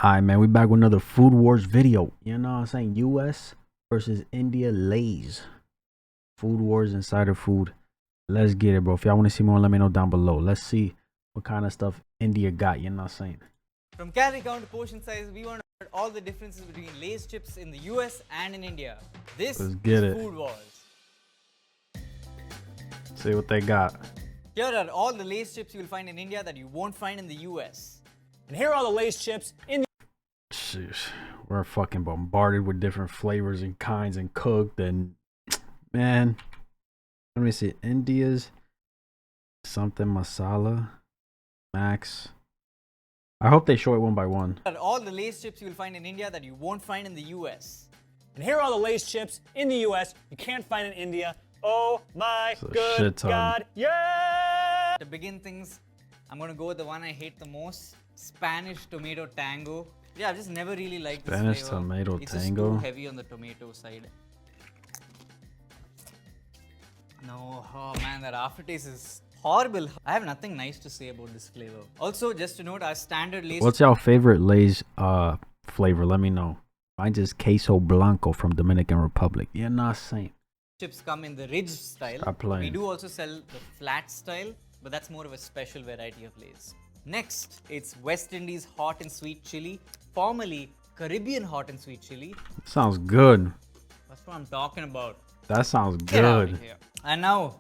Alright, man, we back with another Food Wars video. You know what I'm saying? US versus India Lays. Food Wars, insider food. Let's get it, bro. If y'all want to see more, let me know down below. Let's see what kind of stuff India got. You know what I'm saying? From calorie count to portion size, we want to know all the differences between Lay's chips in the US and in India. This is Food Wars. See what they got. Here are all the Lay's chips you will find in India that you won't find in the US. And here are all the Lay's chips in the Sheesh, we're fucking bombarded with different flavors and kinds and cooked and man. Let me see. India's something masala max. I hope they show it one by one. Here are all the Lay's chips you will find in India that you won't find in the US. And here are all the Lay's chips in the US you can't find in India. Oh my good God, yeah! To begin things, I'm gonna go with the one I hate the most, Spanish tomato tango. Yeah, I've just never really liked this flavor. Spanish tomato it's tango. Just too heavy on the tomato side. No, oh man, that aftertaste is horrible. I have nothing nice to say about this flavor. Also, just to note, our standard Lay's. What's your favorite Lay's flavor? Let me know. Mine's is queso blanco from Dominican Republic. You're not saying. Chips come in the ridged style. We do also sell the flat style, but that's more of a special variety of Lay's. Next, it's West Indies hot and sweet chili, formerly Caribbean hot and sweet chili. Sounds good. That's what I'm talking about. That sounds Get out of good. here. And now,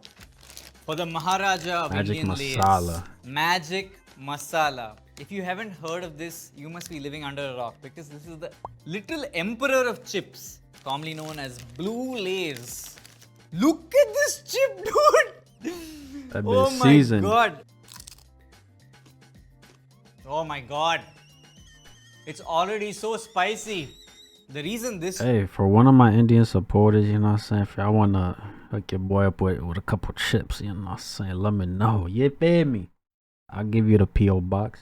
for the Maharaja of Magic Indian Masala. Lay's, Magic Masala. If you haven't heard of this, you must be living under a rock because this is the little emperor of chips, commonly known as Blue Lay's. Look at this chip, dude! That Oh been my seasoned. god! Oh my god! It's already so spicy. The reason this. Hey, for one of my Indian supporters, you know what I'm saying? If y'all wanna hook your boy up with a couple chips, you know what I'm saying? Let me know. You feel me? I'll give you the P.O. box.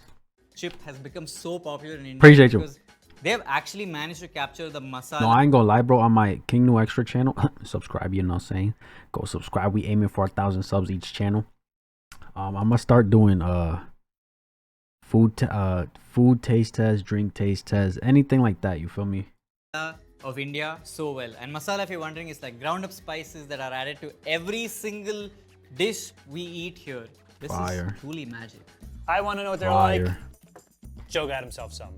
Chip has become so popular in India. Appreciate you. Because they have actually managed to capture the masala. No, I ain't gonna lie, bro. On my King New Extra channel, subscribe, you know what I'm saying? Go subscribe. We aiming for 1,000 subs each channel. I'm gonna start doing food taste test, drink taste test, anything like that, you feel me? Of India so well. And masala, if you're wondering, is like ground up spices that are added to every single dish we eat here. This is truly magic. I want to know what they're like. Joe got himself some.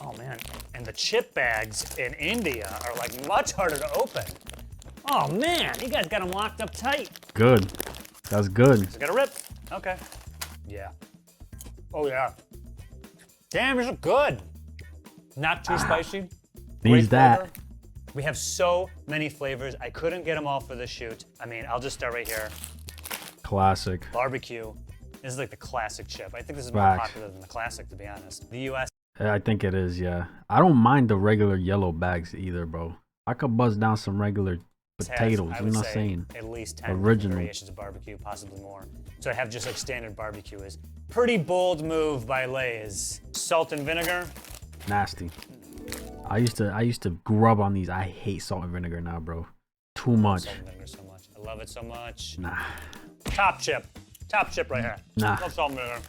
Oh man, and the chip bags in India are like much harder to open. Oh man, you guys got them locked up tight. Good. That's good. Is it gonna rip? Okay. Yeah. Oh yeah. Damn, these are good. Not too spicy. Needs that. Flavor. We have so many flavors. I couldn't get them all for the shoot. I mean, I'll just start right here. Classic. Barbecue. This is like the classic chip. I think this is more popular than the classic, to be honest. The US. I think it is, yeah. I don't mind the regular yellow bags either, bro. I could buzz down some regular potatoes. I'm not saying at least 10 original variations of barbecue, possibly more. So I have just like standard barbecue is pretty bold move by Lay's. Salt and vinegar. Nasty. I used to grub on these. I hate salt and vinegar now, bro. Too much. Salt and vinegar so much. I love it so much. Nah. Top chip right here. Nah. Love salt and vinegar.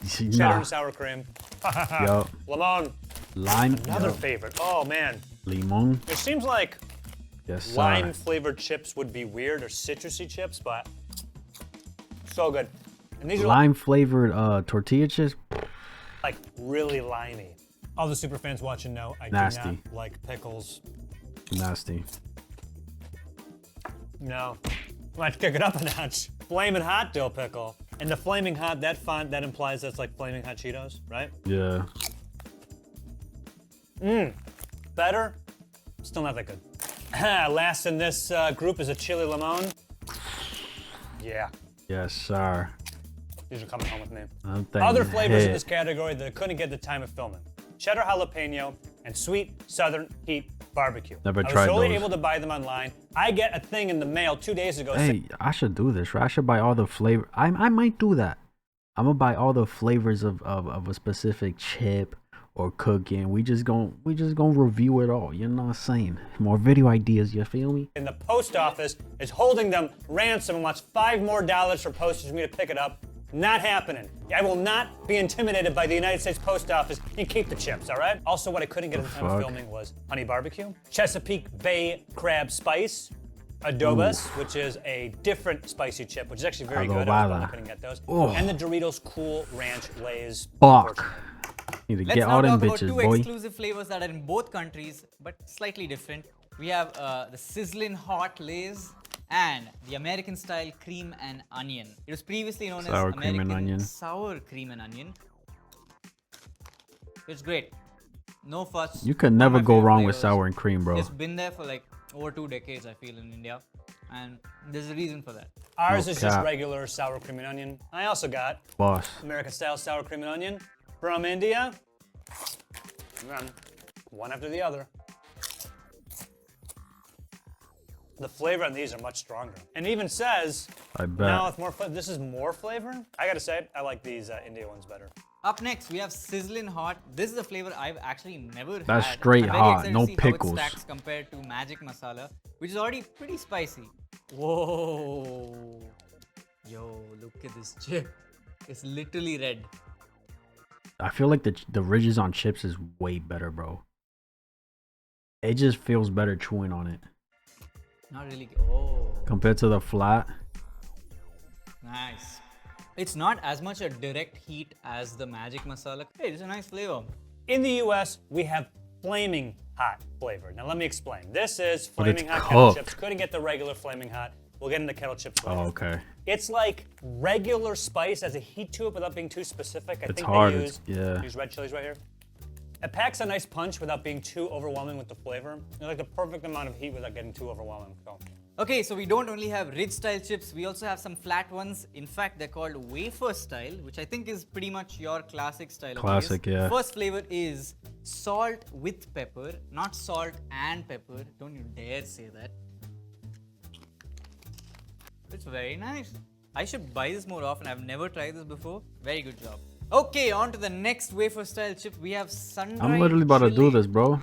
Nah. Cheddar and sour cream. Yo. Lemon. Lime. Another favorite. Oh man. Limon. It seems like Yes, lime flavored chips would be weird or citrusy chips, but so good. And these are lime flavored tortilla chips. like really limey. All the super fans watching know I do not like pickles. Nasty. No. Let's kick it up a notch. Flaming hot dill pickle. And the flaming hot, that font, that implies that's like flaming hot Cheetos, right? Yeah. Better? Still not that good. Last in this group is a chili limon. Yeah. Yes, sir. These are coming home with me. I'm Other flavors in this category that couldn't get the time of filming. Cheddar jalapeno and sweet southern heat barbecue. Never I tried was only those. able to buy them online. I get a thing in the mail 2 days ago. Hey, I should do this, right? I should buy all the flavor. I might do that. I'm gonna buy all the flavors of a specific chip or cooking. We just gonna review it all. You know what I'm saying? More video ideas. You feel me? And the post office is holding them ransom and wants $5 more for postage for me to pick it up. Not happening. I will not be intimidated by the United States Post Office and keep the chips, all right? Also, what I couldn't get at the time of filming was honey barbecue, Chesapeake Bay crab spice, adobas, which is a different spicy chip, which is actually very good. I couldn't get those. And the Doritos Cool Ranch Lay's. Fuck. Need to Let's get now all them talk about bitches, two boy. exclusive flavors that are in both countries, but slightly different. We have the sizzling hot Lay's and the American style cream and onion. It was previously known Sour as cream and American onion. sour cream and onion. It's great. No fuss. You can One of never my go favorite wrong with flavors. sour and cream, bro. It's been there for like over 2 decades, I feel, in India. And there's a reason for that. Ours No is just cap. regular sour cream and onion. I also got Boss. American style sour cream and onion from India. And then one after the other. The flavor on these are much stronger. And it even says, I bet. now it's more this is more flavor. I gotta say, I like these India ones better. Up next, we have sizzling hot. This is a flavor I've actually never had. That's straight I'm very hot, excited no to see how pickles. it stacks compared to Magic Masala, which is already pretty spicy. Whoa. Yo, look at this chip. It's literally red. I feel like the ridges on chips is way better, bro. It just feels better chewing on it. Not really. Oh. Compared to the flat. Nice. It's not as much a direct heat as the Magic Masala. Hey, it's a nice flavor. In the US, we have flaming hot flavor. Now let me explain. This is But it's flaming hot kettle cooked. chips. Couldn't get the regular flaming hot. We'll get into kettle chips later. Oh, okay. It's like regular spice as a heat to it without being too specific. I It's think hard. they use, Yeah. use red chilies right here. It packs a nice punch without being too overwhelming with the flavor. It's like the perfect amount of heat without getting too overwhelming. So. Okay, so we don't only have ridge style chips, we also have some flat ones. In fact, they're called wafer style, which I think is pretty much your classic style. Classic, yeah. First flavor is salt with pepper, not salt and pepper. Don't you dare say that. It's very nice. I should buy this more often. I've never tried this before. Very good job. Okay, on to the next wafer style chip. We have sun-dried I'm literally about to do chili. this, bro.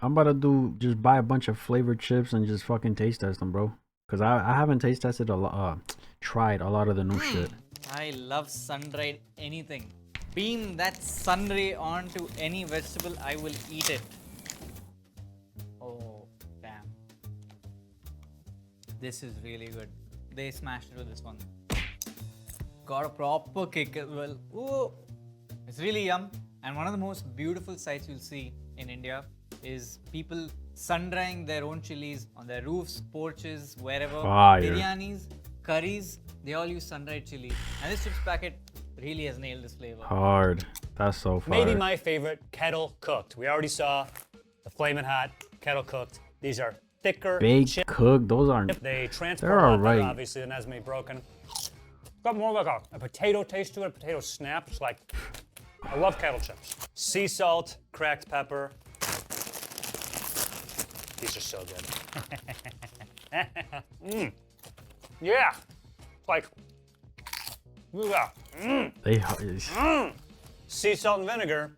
I'm about to just buy a bunch of flavored chips and just fucking taste test them, bro. Cause I haven't taste tested a lot, tried a lot of the new shit. I love sun-dried anything. Beam that sun ray onto any vegetable, I will eat it. Oh, damn. This is really good. They smashed it with this one. Got a proper kick as well. Ooh. It's really yum. And one of the most beautiful sights you'll see in India is people sun-drying their own chilies on their roofs, porches, wherever. Fire. Biryanis, curries, they all use sun-dried chili. And this chips packet really has nailed this flavor. Hard. That's so fire. Maybe my favorite, kettle cooked. We already saw the flaming hot kettle cooked. These are thicker Baked, chips. cooked, those aren't. They transport They're a lot better, alright. obviously, than as made broken. Got more like a potato taste to it, a potato snap. It's like, I love kettle chips. Sea salt, cracked pepper. These are so good. Yeah. Like, yeah. They Sea salt and vinegar.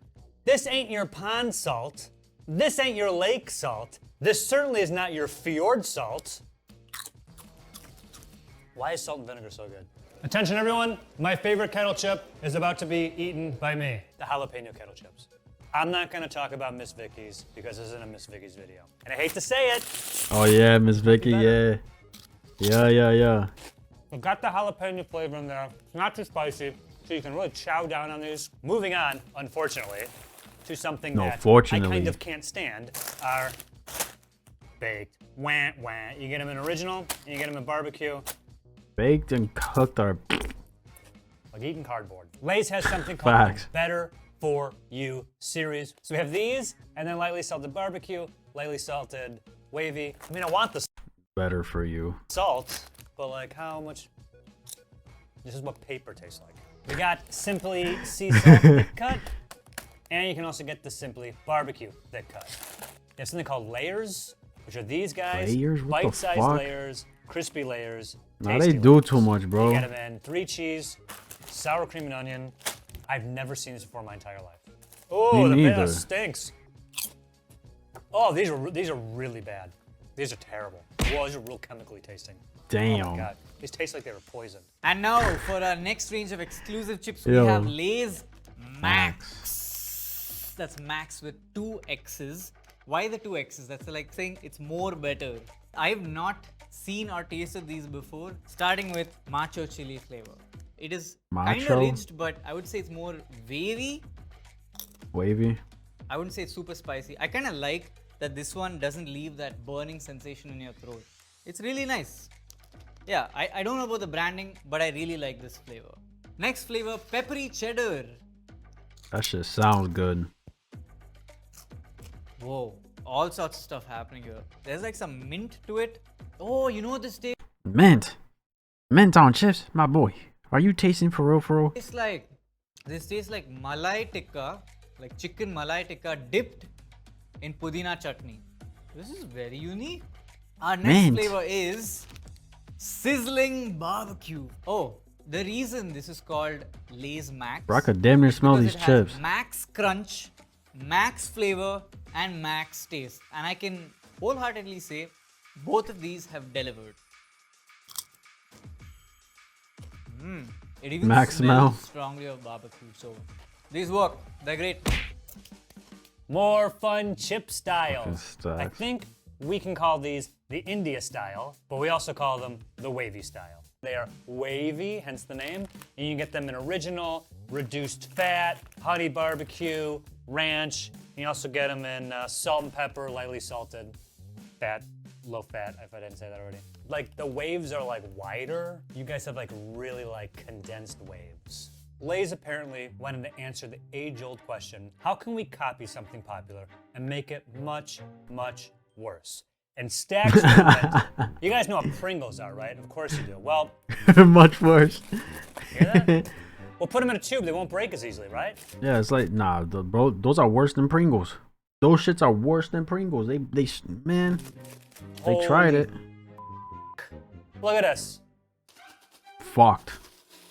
This ain't your pond salt. This ain't your lake salt. This certainly is not your fjord salt. Why is salt and vinegar so good? Attention everyone, my favorite kettle chip is about to be eaten by me. The jalapeno kettle chips. I'm not gonna talk about Miss Vicky's because this isn't a Miss Vicky's video. And I hate to say it, Oh yeah, Miss Vicky, yeah. Yeah. we've got the jalapeno flavor in there. It's not too spicy, so you can really chow down on these. Moving on, unfortunately, to something No, that I fortunately. kind of can't stand are baked. Wah, wah. You get them in original, and you get them in barbecue. Baked and cooked are Like eating cardboard. Lay's has something called Facts. the Better For You series. So we have these, and then lightly salted barbecue, lightly salted wavy. I mean, I want the better for you. salt, but like how much? This is what paper tastes like. We got Simply Sea Salt Thick Cut, and you can also get the Simply Barbecue Thick Cut. They have something called layers, which are these guys. Layers? What the Bite-sized fuck? layers, crispy layers. Now tasty they do layers. too much, bro. You get them in 3 cheese, sour cream and onion. I've never seen this before in my entire life. Oh, Me the neither. banana stinks. Oh, these are really bad. These are terrible. Whoa, these are real chemically tasting. Damn. Oh my god. These taste like they were poisoned. And now for our next range of exclusive chips, we Yo. have Lay's Max. That's Max with 2 X's. Why the 2 X's? That's like saying it's more better. I've not seen or tasted these before. Starting with macho chili flavor. It is kind of Macho? rich, but I would say it's more wavy. Wavy. I wouldn't say it's super spicy. I kind of like that this one doesn't leave that burning sensation in your throat. It's really nice. Yeah, I don't know about the branding, but I really like this flavor. Next flavor, peppery cheddar. That shit sounds good. Whoa, all sorts of stuff happening here. There's like some mint to it. Oh, you know what this tastes Mint. Mint on chips, my boy. Are you tasting for real, for real? like? This tastes like malai tikka, like chicken malai tikka dipped in pudina chutney. This is very unique. Our next Mint. flavor is sizzling barbecue. Oh, the reason this is called Lay's Max. Bro, I could damn near smell because these it has chips. Max crunch, max flavor, and max taste. And I can wholeheartedly say both of these have delivered. It even Max smells smell. strongly of barbecue. So these work. They're great. More fun chip styles. Fucking stacks. I think we can call these the India style, but we also call them the wavy style. They are wavy, hence the name, and you can get them in original, reduced fat, honey barbecue, ranch. You can also get them in salt and pepper, lightly salted, fat, low fat, if I didn't say that already. Like the waves are like wider. You guys have like really like condensed waves. Lay's apparently wanted to answer the age-old question, how can we copy something popular and make it much, much worse? And Stack's movement, you guys know what Pringles are, right? Of course you do. Well, Much worse. hear that? We'll put them in a tube, they won't break as easily, right? Yeah, it's like, nah, bro, those are worse than Pringles. Those shits are worse than Pringles. Man, they tried Holy it. Look at this. Fucked.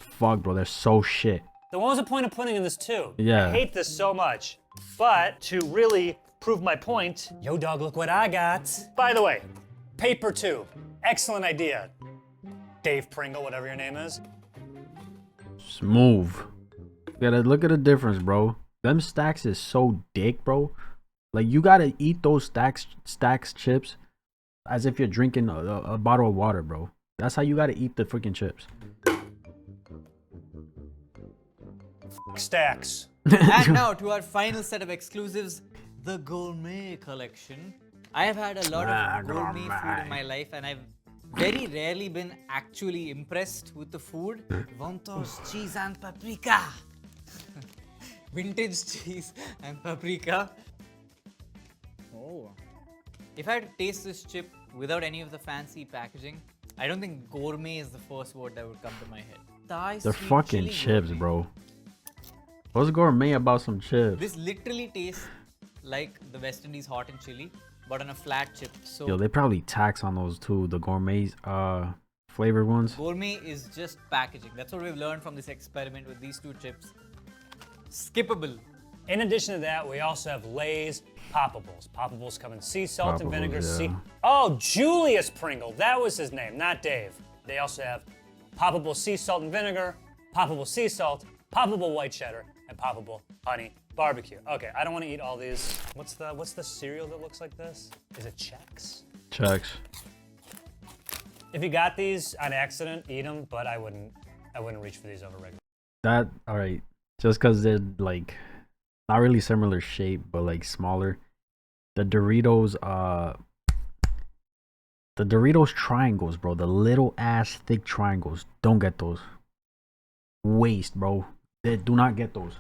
Fuck, bro, they're so shit. So what was the point of putting in this tube? Yeah. I hate this so much. But to really prove my point, yo dog, look what I got. By the way, paper tube. Excellent idea. Dave Pringle, whatever your name is. Smooth. You gotta look at the difference, bro. Them stacks is so thick, bro. Like, you gotta eat those stacks chips as if you're drinking a bottle of water, bro. That's how you gotta eat the freaking chips. Stacks. And now to our final set of exclusives, the gourmet collection. I have had a lot of gourmet food in my life, and I've very rarely been actually impressed with the food. Vontos cheese and paprika. Vintage cheese and paprika. Oh. If I had to taste this chip without any of the fancy packaging, I don't think gourmet is the first word that would come to my head. Thai They're sweet fucking chili chips, gourmet. bro. What's gourmet about some chips? This literally tastes like the West Indies hot and chili, but on a flat chip. So Yo, they probably tax on those too, the gourmet flavored ones. gourmet is just packaging. That's what we've learned from this experiment with these two chips. Skippable. In addition to that, we also have Lay's Poppables. Poppables come in sea salt and Poppables, vinegar. yeah. Oh, Julius Pringle. That was his name, not Dave. They also have Poppable sea salt and vinegar, Poppable sea salt, Poppable white cheddar, and Poppable honey barbecue. Okay, I don't want to eat all these. What's the cereal that looks like this? Is it Chex? Chex. If you got these on accident, eat them, but I wouldn't reach for these over regular. That, alright. Just because they're like not really similar shape, but like smaller. The Doritos triangles, bro. The little ass thick triangles. Don't get those. Waste, bro. They do not get those.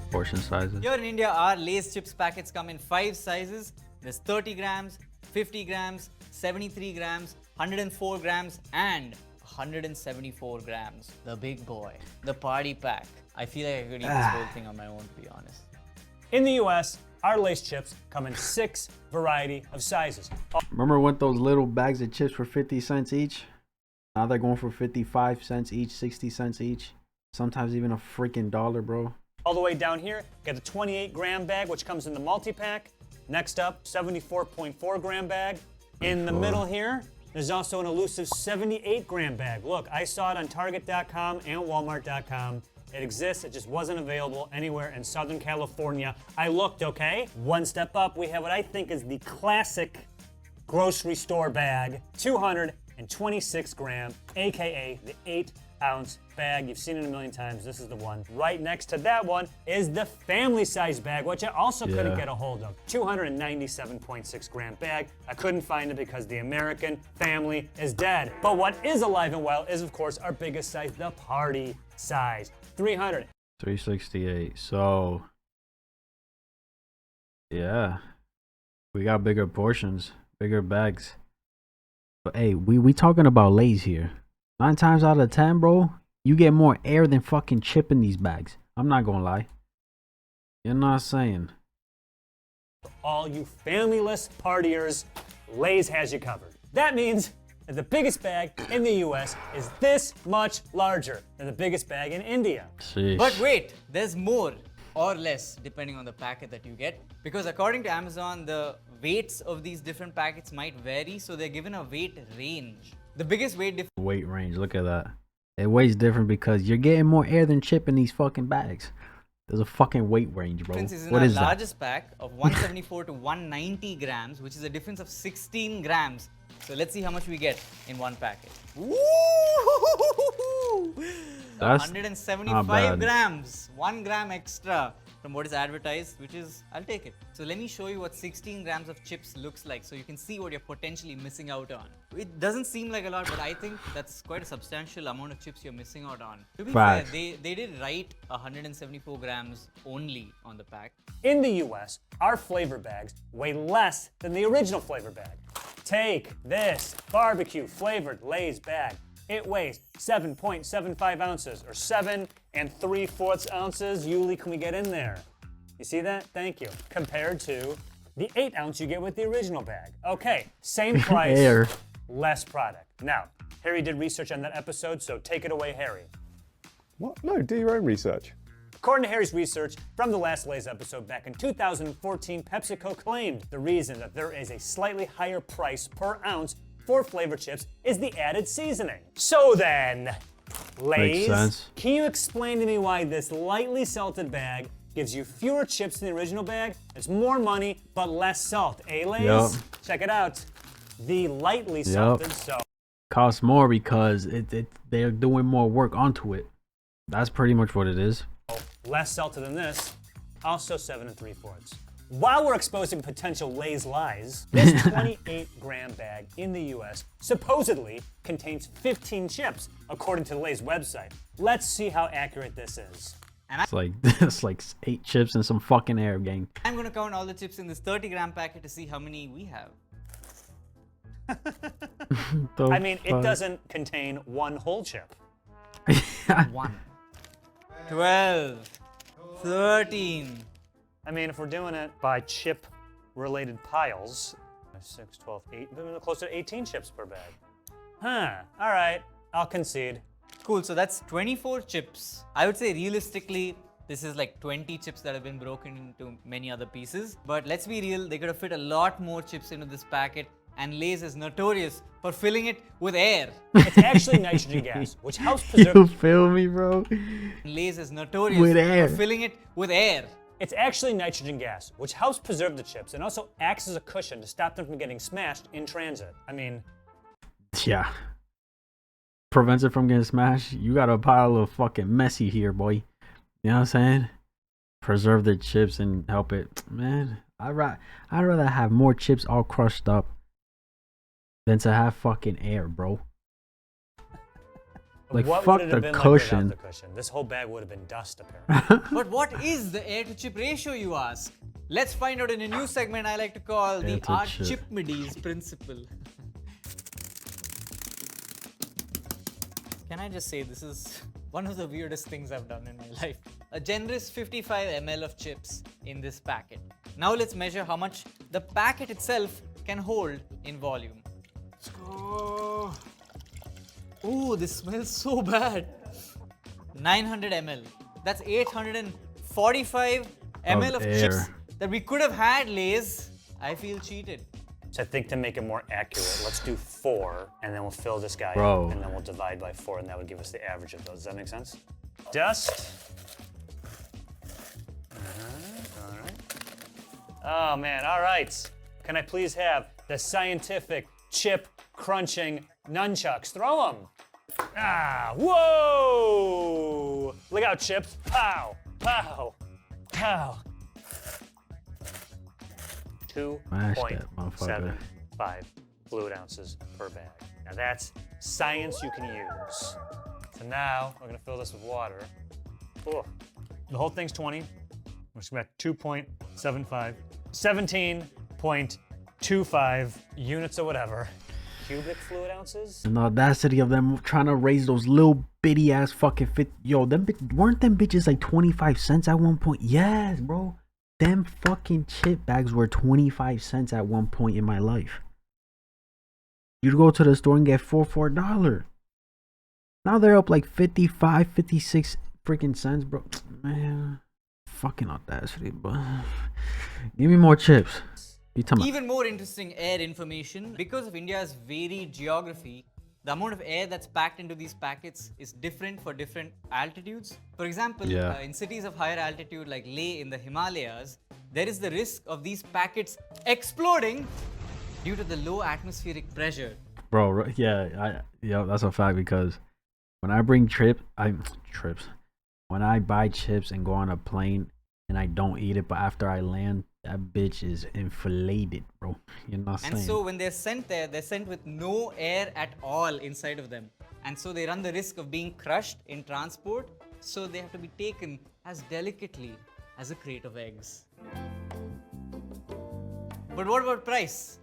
Portion sizes. Here in India, our Lay's chips packets come in 5 sizes. There's 30 grams, 50 grams, 73 grams, 104 grams, and 174 grams. The big boy. The party pack. I feel like I could eat this whole thing on my own, to be honest. In the US, our Lay's chips come in 6 variety of sizes. Remember when those little bags of chips were 50 cents each? Now they're going for 55 cents each, 60 cents each. Sometimes even a freaking $1, bro. All the way down here, get the 28 gram bag, which comes in the multi-pack. Next up, 74.4 gram bag. In the 24. middle here, there's also an elusive 78-gram bag. Look, I saw it on Target.com and Walmart.com. It exists, it just wasn't available anywhere in Southern California. I looked, okay? One step up, we have what I think is the classic grocery store bag, 226 gram, AKA the 8-ounce bag. You've seen it a million times, this is the one. Right next to that one is the family size bag, which I also couldn't get a hold of. 297.6 gram bag. I couldn't find it because the American family is dead. But what is alive and well is, of course, our biggest size, the party size. 368. So, yeah, we got bigger portions, bigger bags. But hey, we talking about Lay's here. 9 times out of 10, bro, you get more air than fucking chip in these bags. I'm not gonna lie. You're not saying. All you familyless partiers, Lay's has you covered. That means that the biggest bag in the US is this much larger than the biggest bag in India. Sheesh. But wait, there's more or less depending on the packet that you get. Because according to Amazon, the weights of these different packets might vary, so they're given a weight range. The biggest weight difference Weight range, look at that. It weighs different because you're getting more air than chip in these fucking bags. There's a fucking weight range, bro. is in What our is that? largest pack of 174 to 190 grams, which is a difference of 16 grams. So let's see how much we get in one packet. Woo! That's 175 not bad. grams, 1 gram extra from what is advertised, which is, I'll take it. So let me show you what 16 grams of chips looks like so you can see what you're potentially missing out on. It doesn't seem like a lot, but I think that's quite a substantial amount of chips you're missing out on. To be Facts. fair, they did write 174 grams only on the pack. In the US, our flavor bags weigh less than the original flavor bag. Take this barbecue flavored Lay's bag. It weighs 7.75 ounces, or 7 3/4 ounces. Yuli, can we get in there? You see that? Thank you. Compared to the 8 ounce you get with the original bag. Okay, same price, Air. less product. Now, Harry did research on that episode, so take it away, Harry. What? No, do your own research. According to Harry's research from the last Lay's episode back in 2014, PepsiCo claimed the reason that there is a slightly higher price per ounce for flavor chips is the added seasoning. So then, Lay's, Makes sense. can you explain to me why this lightly salted bag gives you fewer chips than the original bag? It's more money, but less salt, eh, Lay's? Yup. Check it out. The lightly salted, so Costs more because they're doing more work onto it. That's pretty much what it is. less salted than this, also 7 3/4. While we're exposing potential Lay's lies, this 28-gram bag in the US supposedly contains 15 chips, according to the Lay's website. Let's see how accurate this is. It's like 8 chips and some fucking air, gang. I'm going to count all the chips in this 30-gram packet to see how many we have. I mean, it doesn't contain one whole chip. 1, 12, 13. I mean, if we're doing it by chip-related piles, 6, 12, 8, close to 18 chips per bag. Huh, all right, I'll concede. Cool, so that's 24 chips. I would say realistically, this is like 20 chips that have been broken into many other pieces. But let's be real, they could have fit a lot more chips into this packet, and Lay's is notorious for filling it with air. It's actually nitrogen gas, which helps preserve... You feel me, bro? Lay's is notorious With air. for filling it with air. It's actually nitrogen gas, which helps preserve the chips and also acts as a cushion to stop them from getting smashed in transit. I mean... Yeah. Prevents it from getting smashed. You got a pile of fucking messy here, boy. You know what I'm saying? Preserve the chips and help it. Man, I'd rather have more chips all crushed up than to have fucking air, bro. Like, what fuck would it have the been cushion. like without the cushion? This whole bag would have been dust, apparently. But what is the air to chip ratio, you ask? Let's find out in a new segment I like to call the to Art chip. Chipmides principle. Can I just say this is one of the weirdest things I've done in my life. A generous 55 ml of chips in this packet. Now let's measure how much the packet itself can hold in volume. Let's go. Ooh, this smells so bad. 900 ml. That's 845 ml of chips air. that we could have had, Lay's. I feel cheated. So I think to make it more accurate, let's do 4, and then we'll fill this guy Bro. up, and then we'll divide by 4, and that would give us the average of those. Does that make sense? Dust. All right. Oh man, all right. Can I please have the scientific chip crunching nunchucks? Throw them. Ah, whoa! Look out, chips. Pow, pow, pow. Smash that motherfucker. 2.75 fluid ounces per bag. Now that's science you can use. So now we're gonna fill this with water. Oh, the whole thing's 20. We're just gonna have 2.75, 17.25 units or whatever. Cubic fluid ounces? And the audacity of them trying to raise those little bitty ass fucking fit. Yo, weren't them bitches like 25 cents at one point? Yes, bro. Them fucking chip bags were 25 cents at one point in my life. You'd go to the store and get four for $1. Now they're up like 55, 56 freaking cents, bro. Man, fucking audacity, bro. Give me more chips. Even more interesting air information. Because of India's varied geography, the amount of air that's packed into these packets is different for different altitudes. For example, in cities of higher altitude like Leh in the Himalayas, there is the risk of these packets exploding due to the low atmospheric pressure. Bro, yeah, that's a fact, because when I bring when I buy chips and go on a plane and I don't eat it, but after I land, that bitch is inflated, bro. You're not saying. And so when they're sent there, they're sent with no air at all inside of them. And so they run the risk of being crushed in transport. So they have to be taken as delicately as a crate of eggs. But what about price?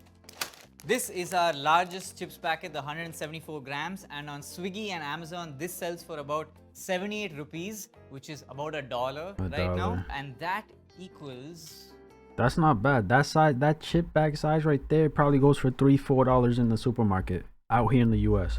This is our largest chips packet, the 174 grams. And on Swiggy and Amazon, this sells for about 78 rupees, which is about $1 right now. And that equals... That's not bad. That size, that chip bag size right there probably goes for $3-4 in the supermarket out here in the US.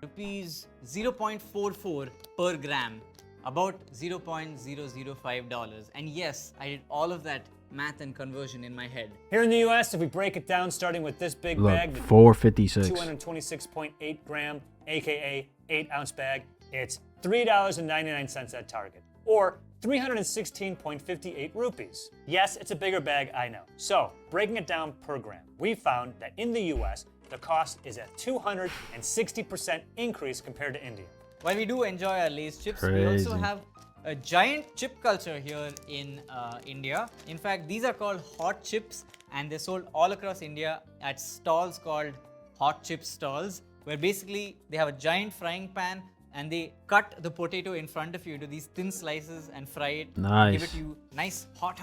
Rupees 0.44 per gram, about $0.005. And yes, I did all of that math and conversion in my head. Here in the US, if we break it down, starting with this big bag, the $4.56. 226.8 gram, aka 8-ounce bag, it's $3.99 at Target, or 316.58 rupees. Yes, it's a bigger bag, I know. So, breaking it down per gram, we found that in the US, the cost is a 260% increase compared to India. While we do enjoy our Lay's chips, we also have a giant chip culture here in India. In fact, these are called hot chips, and they're sold all across India at stalls called hot chip stalls, where basically they have a giant frying pan and they cut the potato in front of you into these thin slices and fry it. Nice. Give it to you nice, hot,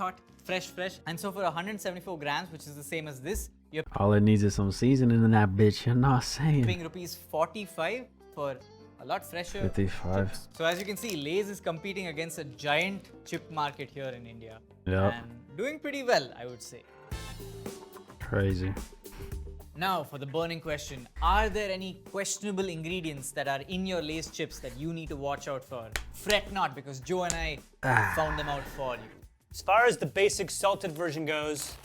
fresh. And so for 174 grams, which is the same as this, you're all it needs is some seasoning in that bitch. You're not saying. paying rupees 45 for a lot fresher 55. chips. So as you can see, Lay's is competing against a giant chip market here in India. Yep. And doing pretty well, I would say. Crazy. Now for the burning question, are there any questionable ingredients that are in your Lay's chips that you need to watch out for? Fret not, because Joe and I found them out for you. As far as the basic salted version goes,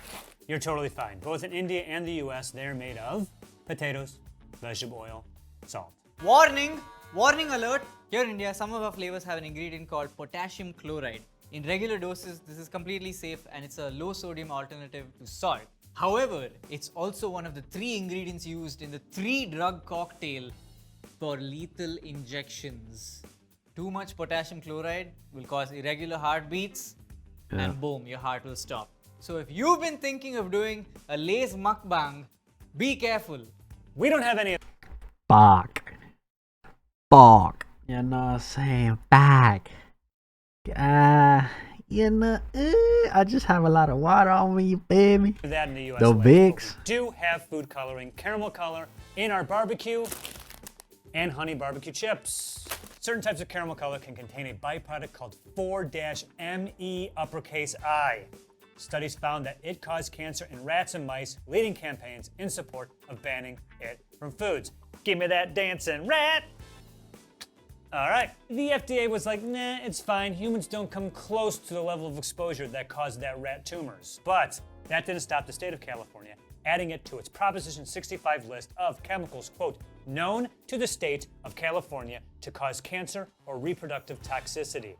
you're totally fine. Both in India and the US, they're made of potatoes, vegetable oil, salt. Warning alert! Here in India, some of our flavors have an ingredient called potassium chloride. In regular doses, this is completely safe and it's a low sodium alternative to salt. However, it's also one of the 3 ingredients used in the 3-drug cocktail for lethal injections. Too much potassium chloride will cause irregular heartbeats and boom, your heart will stop. So if you've been thinking of doing a Lay's mukbang, be careful. We don't have any. Fuck. You know what I'm saying? Back. You know, I just have a lot of water on me, baby. That in the US. The Vicks. We do have food coloring, caramel color in our barbecue and honey barbecue chips. Certain types of caramel color can contain a byproduct called 4-ME uppercase I. Studies found that it caused cancer in rats and mice, leading campaigns in support of banning it from foods. Give me that dancing rat! All right, the FDA was like, nah, it's fine. Humans don't come close to the level of exposure that caused that rat tumors. But that didn't stop the state of California adding it to its Proposition 65 list of chemicals, quote, known to the state of California to cause cancer or reproductive toxicity,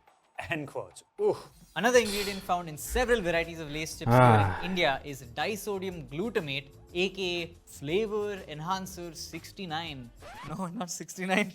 end quotes. Ooh. Another ingredient found in several varieties of Lay's chips here in India is disodium glutamate, aka flavor enhancer 69. No, not 69.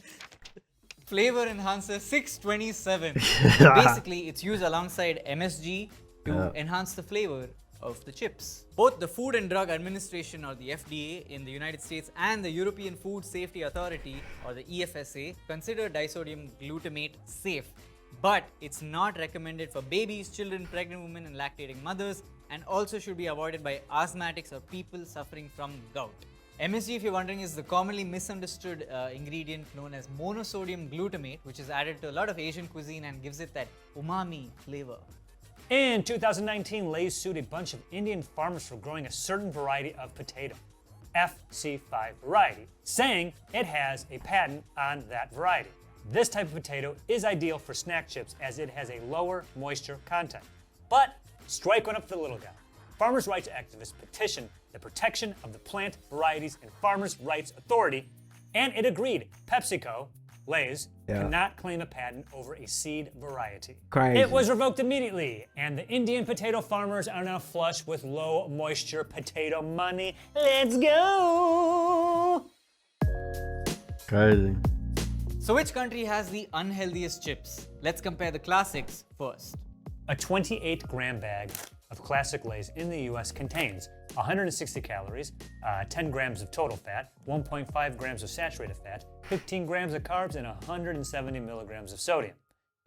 Flavor enhancer 627. Basically, it's used alongside MSG to enhance the flavor of the chips. Both the Food and Drug Administration, or the FDA in the United States, and the European Food Safety Authority, or the EFSA, consider disodium glutamate safe, but it's not recommended for babies, children, pregnant women, and lactating mothers, and also should be avoided by asthmatics or people suffering from gout. MSG, if you're wondering, is the commonly misunderstood ingredient known as monosodium glutamate, which is added to a lot of Asian cuisine and gives it that umami flavor. In 2019, Lay's sued a bunch of Indian farmers for growing a certain variety of potato, FC5 variety, saying it has a patent on that variety. This type of potato is ideal for snack chips as it has a lower moisture content. But strike one up for the little guy. Farmers' rights activists petitioned the Protection of the Plant Varieties and Farmers' Rights Authority, and it agreed PepsiCo, Lay's, cannot claim a patent over a seed variety. Crazy. It was revoked immediately, and the Indian potato farmers are now flush with low moisture potato money. Let's go! Crazy. So which country has the unhealthiest chips? Let's compare the classics first. A 28-gram bag of classic Lay's in the US contains 160 calories, 10 grams of total fat, 1.5 grams of saturated fat, 15 grams of carbs, and 170 milligrams of sodium.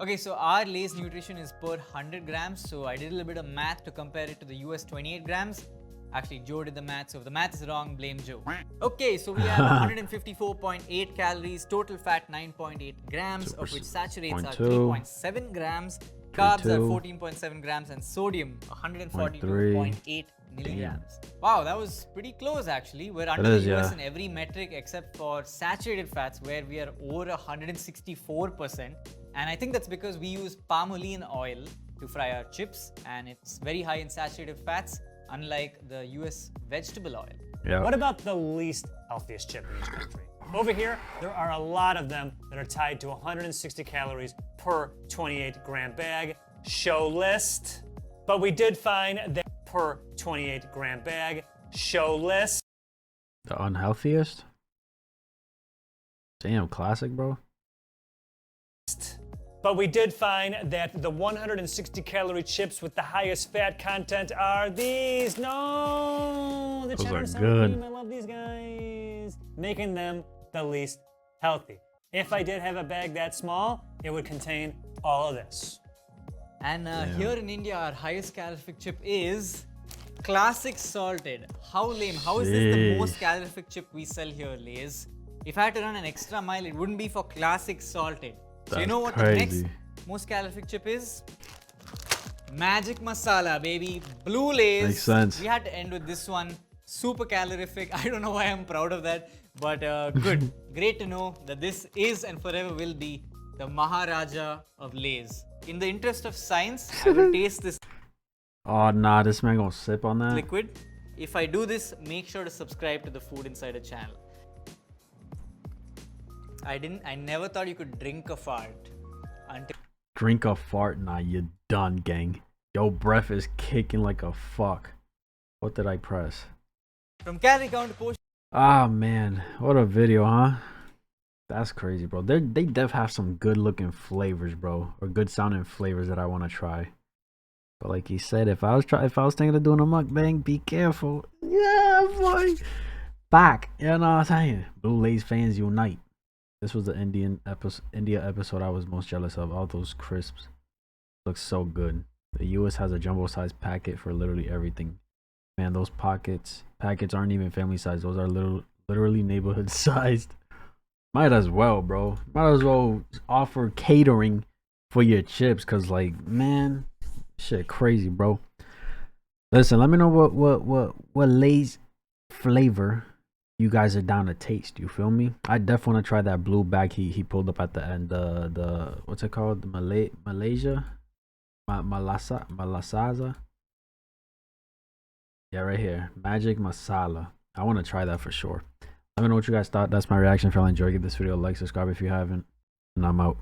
Okay, so our Lay's nutrition is per 100 grams, so I did a little bit of math to compare it to the US 28 grams. Actually, Joe did the math, so if the math is wrong, blame Joe. Okay, so we have 154.8 calories, total fat 9.8 grams, of which saturates are 3.7 grams, carbs are 14.7 grams, and sodium 142.8 milligrams. Wow, that was pretty close actually. We're under the US in every metric except for saturated fats, where we are over 164%. And I think that's because we use palmolive oil to fry our chips, and it's very high in saturated fats, unlike the US vegetable oil. Yeah. What about the least healthiest chip in each country? Over here, there are a lot of them that are tied to 160 calories per 28-gram bag. Show list. But we did find that per 28-gram bag. Show list. The unhealthiest? Damn, classic, bro. But we did find that the 160 calorie chips with the highest fat content are these. No, the cheddar sour cream. I love these guys. Making them the least healthy. If I did have a bag that small, it would contain all of this. And here in India, our highest calorific chip is classic salted. How lame. How is this the most calorific chip we sell here, Lay's? If I had to run an extra mile, it wouldn't be for classic salted. So you know what the next most calorific chip is? Magic Masala, baby. Blue Lay's. Makes sense. We had to end with this one. Super calorific. I don't know why I'm proud of that, but good. Great to know that this is and forever will be the Maharaja of Lay's. In the interest of science, I will taste this Oh, nah, this man gonna sip on that? liquid. If I do this, make sure to subscribe to the Food Insider channel. I never thought you could drink a fart until Drink a fart? Nah, you done, gang. Your breath is kicking like a fuck. What did I press? from calorie count to portion. Ah, man. What a video, huh? That's crazy, bro. They def have some good looking flavors, bro. Or good sounding flavors that I want to try. But like he said, if I was thinking of doing a mukbang, be careful. Yeah, boy. Back. You know what I'm saying? Blue Lay's fans unite. This was the India episode I was most jealous of. All those crisps. Looks so good. The US has a jumbo size packet for literally everything. Man, those packets aren't even family size. Those are literally neighborhood sized. Might as well, bro. Might as well offer catering for your chips, cause like, man, shit crazy, bro. Listen, let me know what Lay's flavor you guys are down to taste. You feel me? I definitely want to try that blue bag he pulled up at the end. The what's it called? The Malaysia, Malasaza. Yeah, right here. Magic Masala. I want to try that for sure. Let me know what you guys thought. That's my reaction. If y'all enjoyed, give this video a like, subscribe if you haven't. And I'm out.